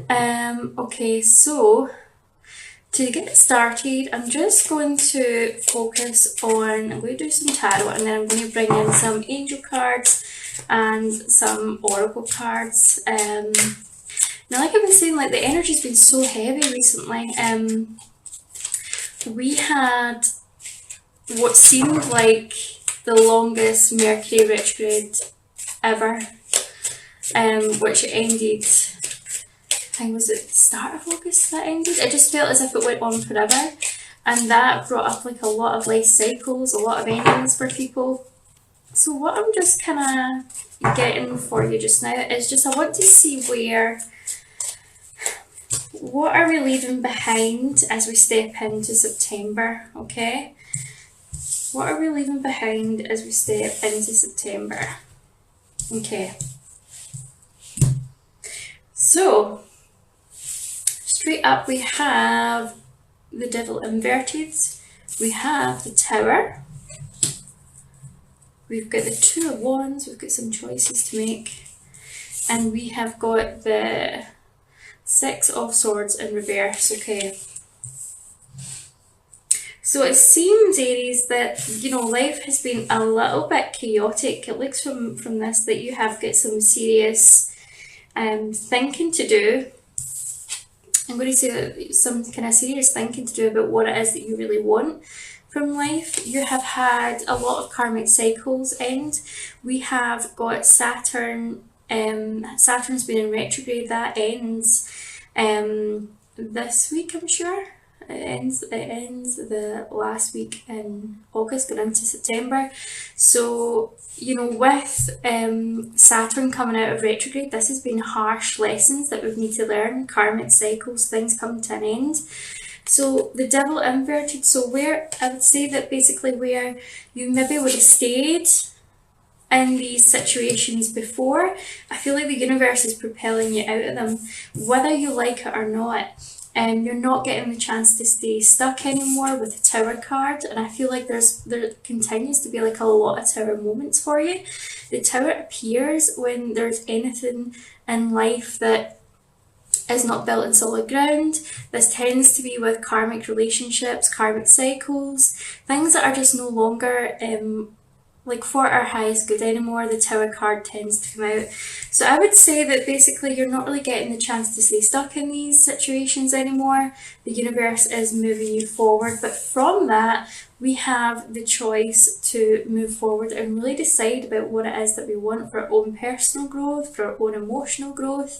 Okay, so to get started, I'm just going to focus on, I'm going to do some tarot and then I'm going to bring in some angel cards and some oracle cards. Now, like I've been saying, like the energy's been so heavy recently. We had what seemed like the longest Mercury retrograde ever, which ended, I think was it the start of August that ended? It just felt as if it went on forever, and that brought up like a lot of life cycles, a lot of endings for people. So what I'm just kind of getting for you just now is just I want to see what are we leaving behind as we step into September, okay? What are we leaving behind as we step into September? Okay. So, straight up we have the Devil inverted, we have the Tower, we've got the Two of Wands, we've got some choices to make, and we have got the Six of Swords in reverse, okay. So it seems, Aries, that, life has been a little bit chaotic. It looks from this that you have got some serious thinking to do. I'm going to say some kind of serious thinking to do about what it is that you really want from life. You have had a lot of karmic cycles end. We have got Saturn. Saturn's been in retrograde. That ends this week, I'm sure. It ends the last week in August, going into September. So, with Saturn coming out of retrograde, this has been harsh lessons that we need to learn, karmic cycles, things come to an end. So the Devil inverted, so where I would say that basically where you maybe would have stayed in these situations before, I feel like the universe is propelling you out of them, whether you like it or not. And you're not getting the chance to stay stuck anymore with the Tower card, and I feel like there continues to be like a lot of Tower moments for you. The Tower appears when there's anything in life that is not built in solid ground. This tends to be with karmic relationships, karmic cycles, things that are just no longer like for our highest good anymore. The Tower card tends to come out. So I would say that basically you're not really getting the chance to stay stuck in these situations anymore. The universe is moving you forward, but from that we have the choice to move forward and really decide about what it is that we want for our own personal growth, for our own emotional growth.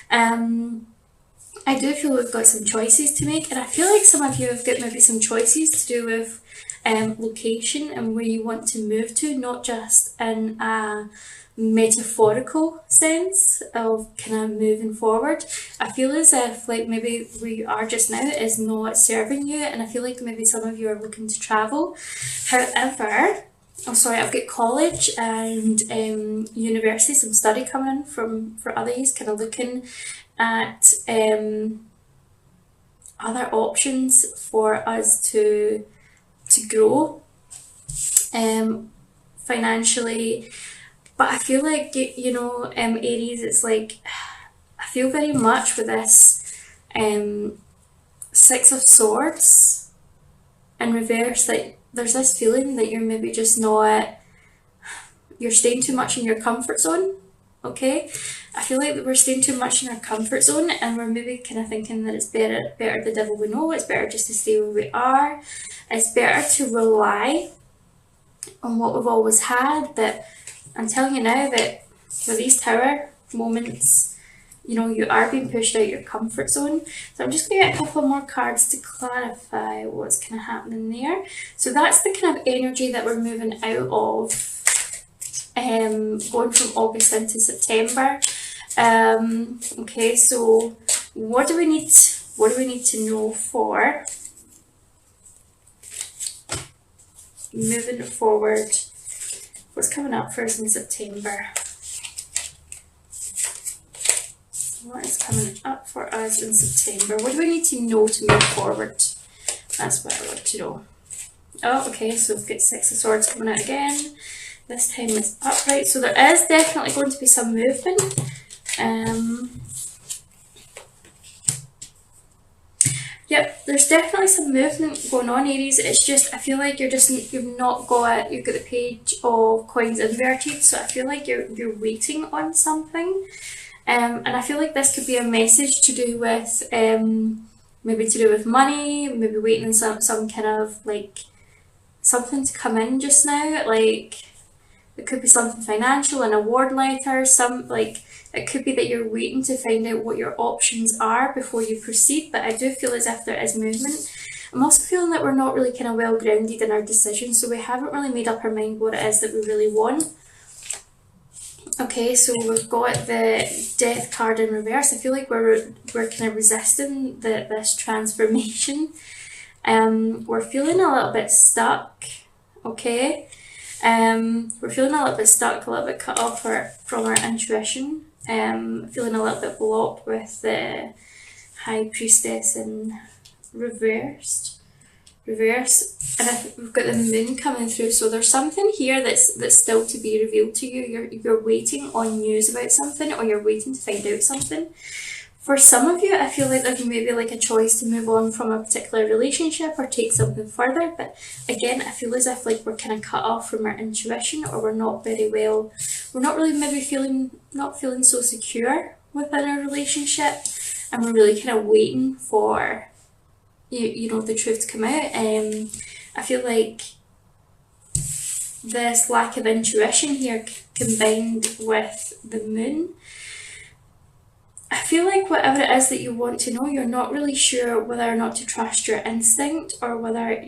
I do feel we've got some choices to make, and I feel like some of you have got maybe some choices to do with location and where you want to move to, not just in a metaphorical sense of kind of moving forward. I feel as if like maybe where you are just now is not serving you, and I feel like maybe some of you are looking to travel. However, I've got college and university, some study coming in for others, kind of looking at other options for us to grow financially. But I feel like, Aries, it's like, I feel very much with this Six of Swords in reverse, that there's this feeling that you're maybe just not, you're staying too much in your comfort zone, okay? I feel like we're staying too much in our comfort zone, and we're maybe kind of thinking that it's better the devil we know, it's better just to stay where we are, it's better to rely on what we've always had. But I'm telling you now that for these Tower moments, you are being pushed out your comfort zone. So I'm just going to get a couple more cards to clarify what's kind of happening there. So that's the kind of energy that we're moving out of, going from August into September. Okay, so what do we need to know for moving forward? What's coming up for us in September? What is coming up for us in September? What do we need to know to move forward? That's what I want to know. Oh, okay, so we've got Six of Swords coming out again. This time it's upright, so there is definitely going to be some movement. Yep, there's definitely some movement going on, Aries. It's just I feel like you've got the page of coins inverted, so I feel like you're waiting on something. And I feel like this could be a message to do with maybe to do with money, maybe waiting on some kind of like something to come in just now. Like it could be something financial, an award letter, some like it could be that you're waiting to find out what your options are before you proceed. But I do feel as if there is movement. I'm also feeling that we're not really kind of well grounded in our decisions, so we haven't really made up our mind what it is that we really want. Okay, so we've got the Death card in reverse. I feel like we're kind of resisting this transformation. We're feeling a little bit stuck. Okay, we're feeling a little bit stuck, a little bit cut off from our intuition. Feeling a little bit blocked with the High Priestess in reverse, and we've got the moon coming through, so there's something here that's still to be revealed to you. You're waiting on news about something, or you're waiting to find out something. For some of you, I feel like there's maybe like a choice to move on from a particular relationship or take something further, but again, I feel as if like we're kind of cut off from our intuition, or we're not really maybe not feeling so secure within a relationship, and we're really kind of waiting for you know the truth to come out. I feel like this lack of intuition here combined with the moon, I feel like whatever it is that you want to know, you're not really sure whether or not to trust your instinct, or whether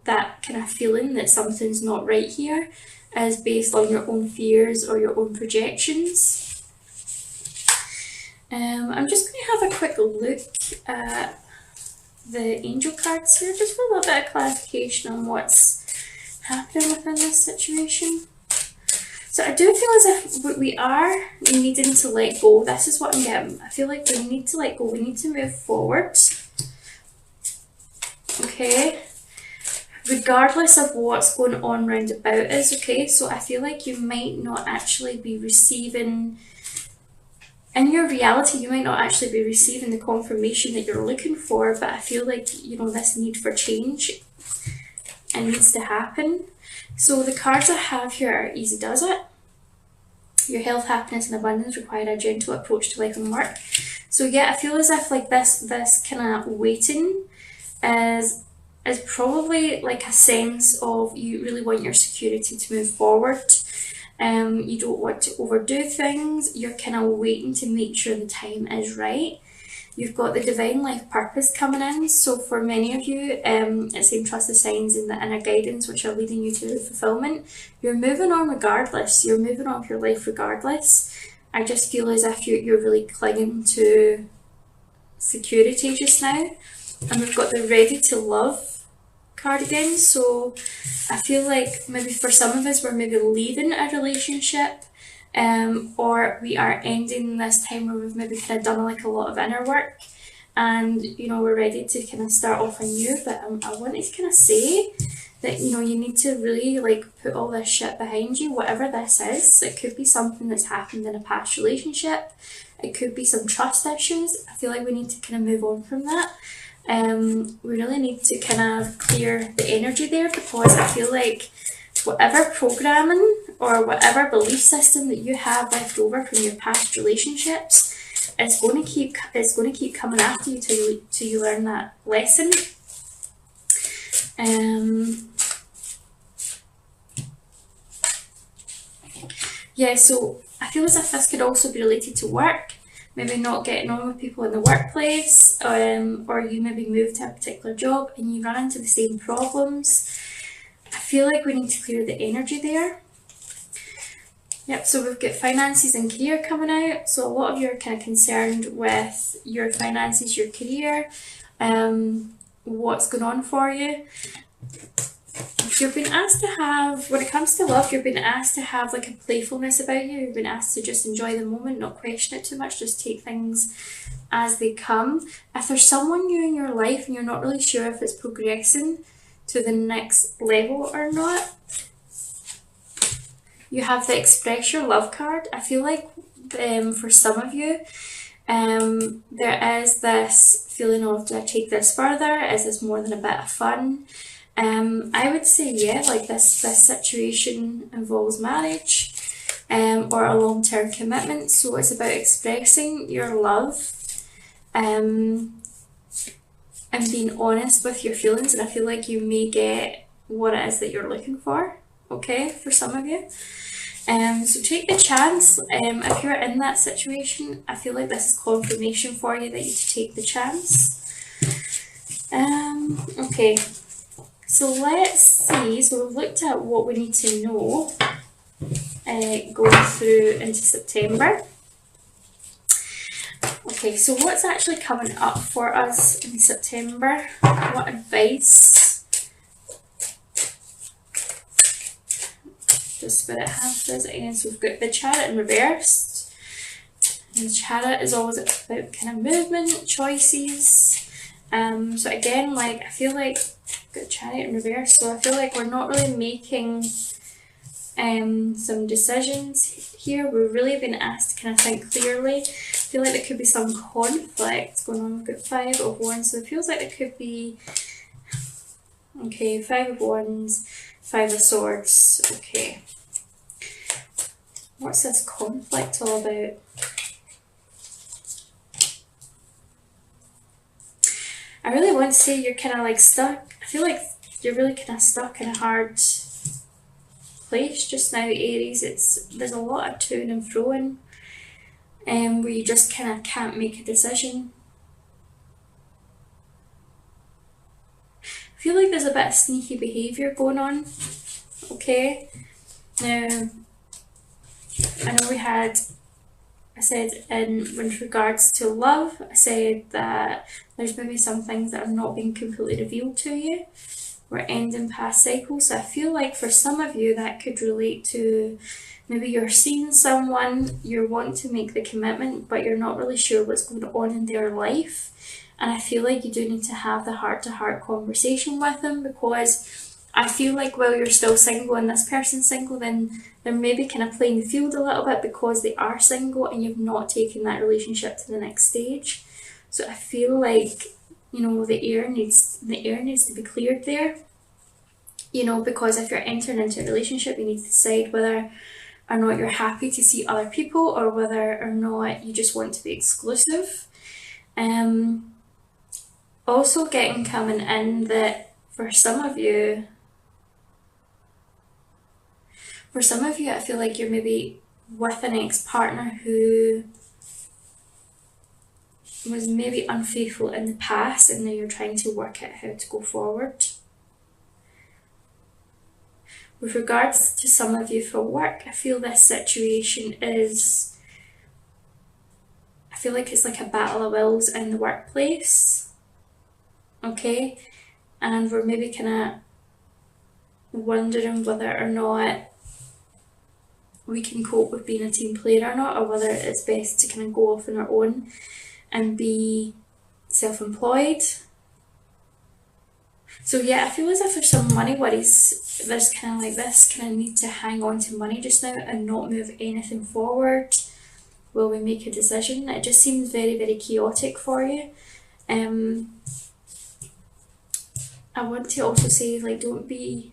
that kind of feeling that something's not right here is based on your own fears or your own projections. I'm just going to have a quick look at the angel cards here, just for a little bit of clarification on what's happening within this situation. So I do feel as if we are needing to let go. This is what I'm getting. I feel like we need to let go. We need to move forward. Okay. Regardless of what's going on round about us. Okay. So I feel like you might not actually be receiving, in your reality, you might not actually be receiving the confirmation that you're looking for, but I feel like, you know, this need for change, it needs to happen. So the cards I have here are easy does it. Your health, happiness and abundance require a gentle approach to life and work. So yeah, I feel as if like this kind of waiting is probably like a sense of you really want your security to move forward. You don't want to overdo things. You're kind of waiting to make sure the time is right. You've got the divine life purpose coming in. So for many of you, it's saying trust the signs and the inner guidance which are leading you to fulfillment. You're moving on regardless. You're moving on with your life regardless. I just feel as if you're really clinging to security just now. And we've got the ready to love card again. So I feel like maybe for some of us, we're maybe leaving a relationship, or we are ending this time where we've maybe kind of done like a lot of inner work, and you know we're ready to kind of start off anew. But I wanted to kind of say that you know you need to really like put all this shit behind you, whatever this is. It could be something that's happened in a past relationship. It could be some trust issues. I feel like we need to kind of move on from that. We really need to kind of clear the energy there, because I feel like whatever programming or whatever belief system that you have left over from your past relationships, it's going to keep coming after you till you learn that lesson. Yeah, so I feel as if this could also be related to work. Maybe not getting on with people in the workplace, or you maybe move to a particular job and you run into the same problems. I feel like we need to clear the energy there. Yep, so we've got finances and career coming out. So a lot of you are kind of concerned with your finances, your career, what's going on for you. You've been asked to have, when it comes to love, you've been asked to have like a playfulness about you. You've been asked to just enjoy the moment, not question it too much, just take things as they come. If there's someone new in your life and you're not really sure if it's progressing to the next level or not, you have the express your love card. I feel like for some of you, There is this feeling of, do I take this further? Is this more than a bit of fun? I would say yeah, like this situation involves marriage, or a long-term commitment. So it's about expressing your love, um, and being honest with your feelings. And I feel like you may get what it is that you're looking for. Okay, for some of you. So take the chance. If you're in that situation, I feel like this is confirmation for you that you should take the chance. Okay, so let's see. So we've looked at what we need to know going through into September. Okay, so what's actually coming up for us in September? What advice does Spirit have for us? Again, so we've got the Chariot in reversed. And the Chariot is always about kind of movement, choices. So again, like I feel like I've got Chariot in reverse, so I feel like we're not really making some decisions here. We're really being asked to kind of think clearly. I feel like there could be some conflict going on. We've got Five of Wands, so it feels like there could be, okay, Five of Wands, Five of Swords, okay. What's this conflict all about? I really want to say you're kind of like stuck. I feel like you're really kind of stuck in a hard place just now, Aries. There's a lot of to and froing, where you just kind of can't make a decision. I feel like there's a bit of sneaky behaviour going on. Okay, now I know I said with regards to love, I said that there's maybe some things that have not been completely revealed to you. We're ending past cycles. So I feel like for some of you that could relate to maybe you're seeing someone, you're wanting to make the commitment, but you're not really sure what's going on in their life. And I feel like you do need to have the heart-to-heart conversation with them, because I feel like while you're still single and this person's single, then they're maybe kind of playing the field a little bit because they are single and you've not taken that relationship to the next stage. So I feel like, you know, the air needs to be cleared there. You know, because if you're entering into a relationship, you need to decide whether or not you're happy to see other people or whether or not you just want to be exclusive. Also getting coming in that for some of you, I feel like you're maybe with an ex-partner who was maybe unfaithful in the past, and now you're trying to work out how to go forward. With regards to some of you for work, I feel this situation is, I feel like it's like a battle of wills in the workplace. Okay, and we're maybe kind of wondering whether or not we can cope with being a team player or not, or whether it's best to kind of go off on our own and be self-employed. So yeah, I feel as if there's some money worries. There's kind of like this kind of need to hang on to money just now and not move anything forward while we make a decision. It just seems very, very chaotic for you. I want to also say, like, don't be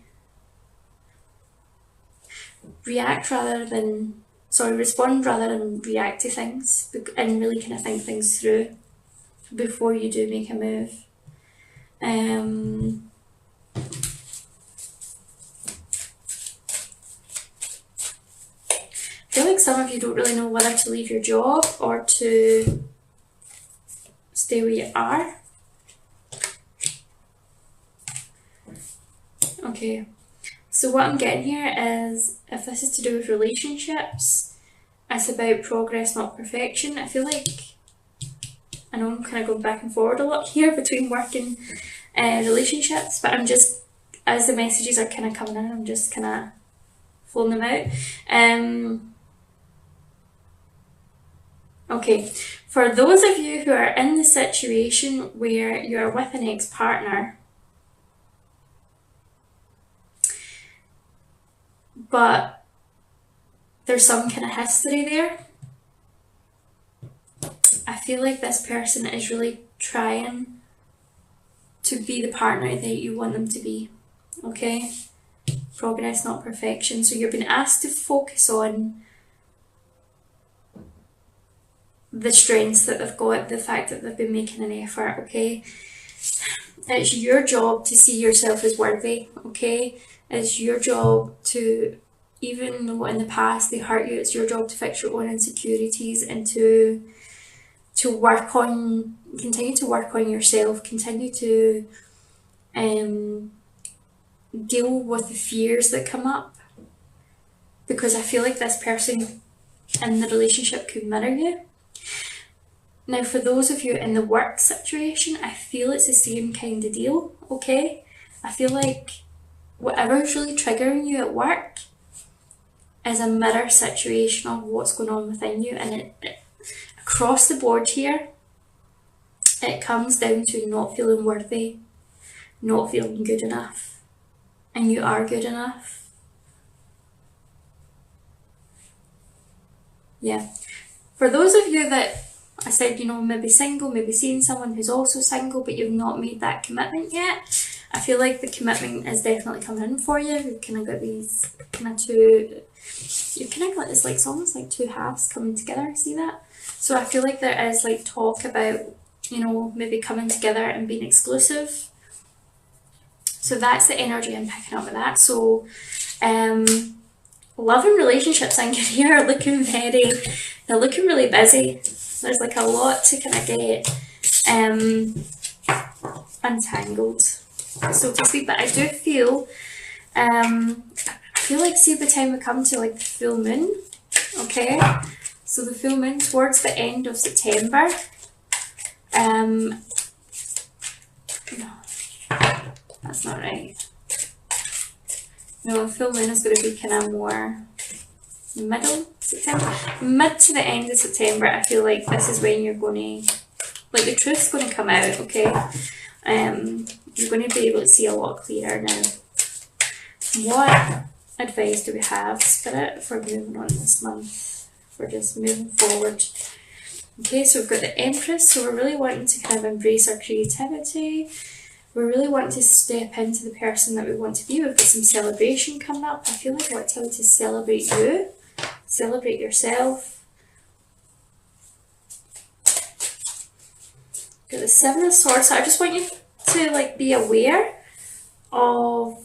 respond rather than react to things, and really kind of think things through before you do make a move. I feel like some of you don't really know whether to leave your job or to stay where you are. Okay, so what I'm getting here is, if this is to do with relationships, it's about progress, not perfection. I feel like, I know I'm kind of going back and forward a lot here between work and relationships, but I'm just, as the messages are kind of coming in, I'm just kind of flowing them out. Okay, for those of you who are in the situation where you're with an ex-partner, but there's some kind of history there, I feel like this person is really trying to be the partner that you want them to be, okay? Progress, not perfection. So you're being asked to focus on the strengths that they've got, the fact that they've been making an effort, okay? It's your job to see yourself as worthy, okay? It's your job to, even though in the past they hurt you, it's your job to fix your own insecurities and to work on, continue to work on yourself, continue to deal with the fears that come up. Because I feel like this person in the relationship could mirror you. Now, for those of you in the work situation, I feel it's the same kind of deal, okay? I feel like whatever's really triggering you at work is a mirror situation of what's going on within you, and it across the board here, it comes down to not feeling worthy, not feeling good enough, and you are good enough. Yeah. For those of you that I said, maybe single, maybe seeing someone who's also single, but you've not made that commitment yet, I feel like the commitment is definitely coming in for you. You've kind of got these kind of two, you've kind of got this, like, it's almost like two halves coming together, see that? So I feel like there is like talk about, maybe coming together and being exclusive. So that's the energy I'm picking up with that. So, love and relationships in career are looking they're looking really busy. There's like a lot to kind of get untangled, so to speak. But I do feel, like, see, by the time we come to like the full moon, okay? So the full moon towards the end of September, no, that's not right. No, full moon is going to be kind of more middle September, mid to the end of September. I feel like this is when you're going to, like, the truth's going to come out, okay? You're going to be able to see a lot clearer now. What advice do we have, Spirit, for moving on this month, for just moving forward? Okay, so we've got the Empress, so we're really wanting to kind of embrace our creativity. We're really wanting to step into the person that we want to be. We've got some celebration coming up. I feel like I want to tell you to celebrate you, celebrate yourself. Got the Seven of Swords, so I just want you to, like, be aware of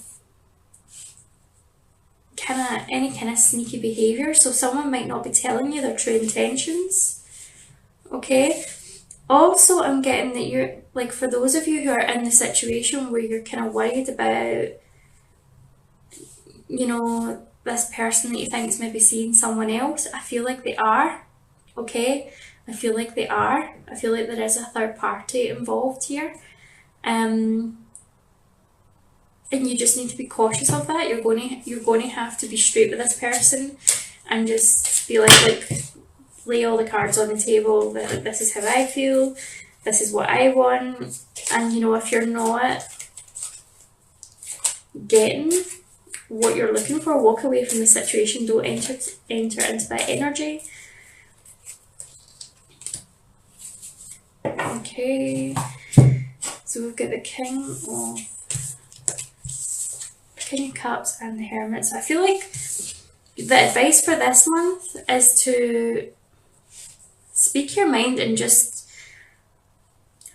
any kind of sneaky behaviour. So someone might not be telling you their true intentions, okay? Also, I'm getting that you're, like, for those of you who are in the situation where you're kind of worried about, this person that you think is maybe seeing someone else, I feel like they are, okay? I feel like they are. I feel like there is a third party involved here. And you just need to be cautious of that. You're going to have to be straight with this person and just be like lay all the cards on the table, that, like, this is how I feel, this is what I want. And if you're not getting what you're looking for, walk away from the situation. Don't enter into that energy. Okay, so we've got the King of Cups and the Hermit. So I feel like the advice for this month is to speak your mind and just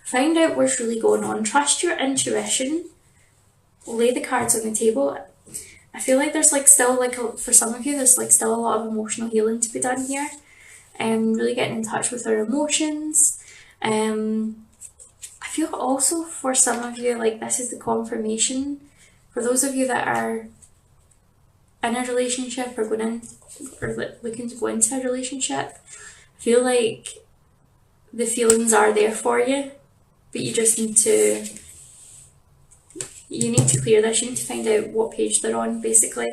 find out what's really going on. Trust your intuition. Lay the cards on the table. I feel like there's for some of you, there's still a lot of emotional healing to be done here, and really getting in touch with our emotions. I feel also for some of you, like, this is the confirmation. For those of you that are in a relationship or looking to go into a relationship, I feel like the feelings are there for you, but you just need to clear this. You need to find out what page they're on, basically.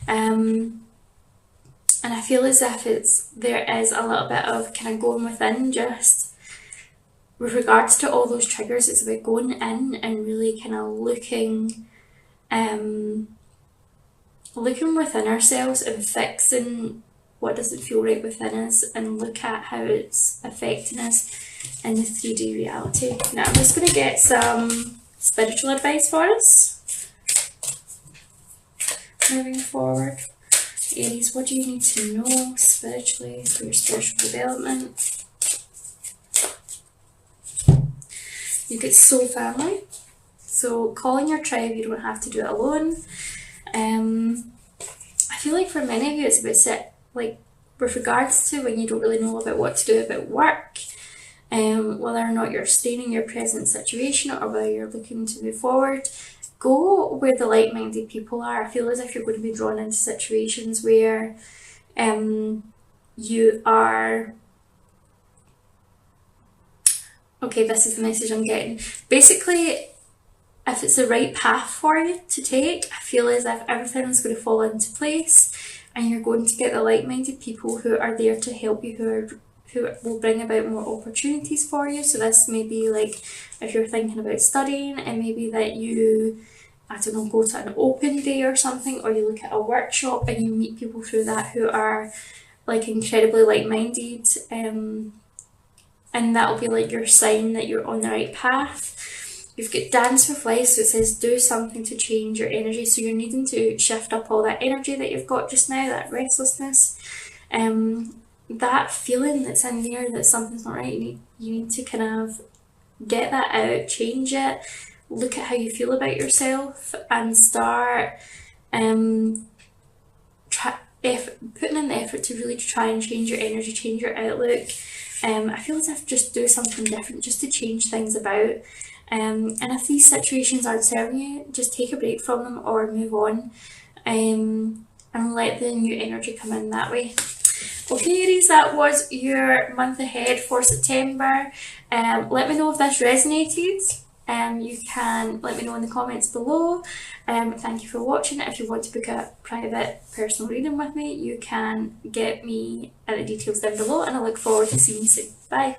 And I feel as if there is a little bit of kind of going within, just with regards to all those triggers. It's about going in and really kind of looking within ourselves and fixing what doesn't feel right within us and look at how it's affecting us in the 3D reality. Now I'm just going to get some spiritual advice for us moving forward. Aries, what do you need to know spiritually for your spiritual development? You get soul family. So calling your tribe, you don't have to do it alone. I feel like for many of you it's a bit like with regards to when you don't really know about what to do about work, whether or not you're staying in your present situation or whether you're looking to move forward, go where the like-minded people are. I feel as if you're going to be drawn into situations where you are... Okay, this is the message I'm getting. Basically, if it's the right path for you to take, I feel as if everything's going to fall into place and you're going to get the like-minded people who are there to help you, who will bring about more opportunities for you. So this may be like if you're thinking about studying, it may be that you, I don't know, go to an open day or something, or you look at a workshop and you meet people through that who are like incredibly like-minded, and that'll be like your sign that you're on the right path. You've got dance with life, so it says do something to change your energy. So you're needing to shift up all that energy that you've got just now, that restlessness, that feeling that's in there that something's not right. You need to kind of get that out, change it, look at how you feel about yourself, and start putting in the effort to really try and change your energy, change your outlook. I feel as if just do something different just to change things about. And if these situations aren't serving you, just take a break from them or move on, and let the new energy come in that way. Okay, Aries, that was your month ahead for September. Let me know if this resonated. You can let me know in the comments below. Thank you for watching. If you want to book a private personal reading with me, you can get me at the details down below, and I look forward to seeing you soon. Bye.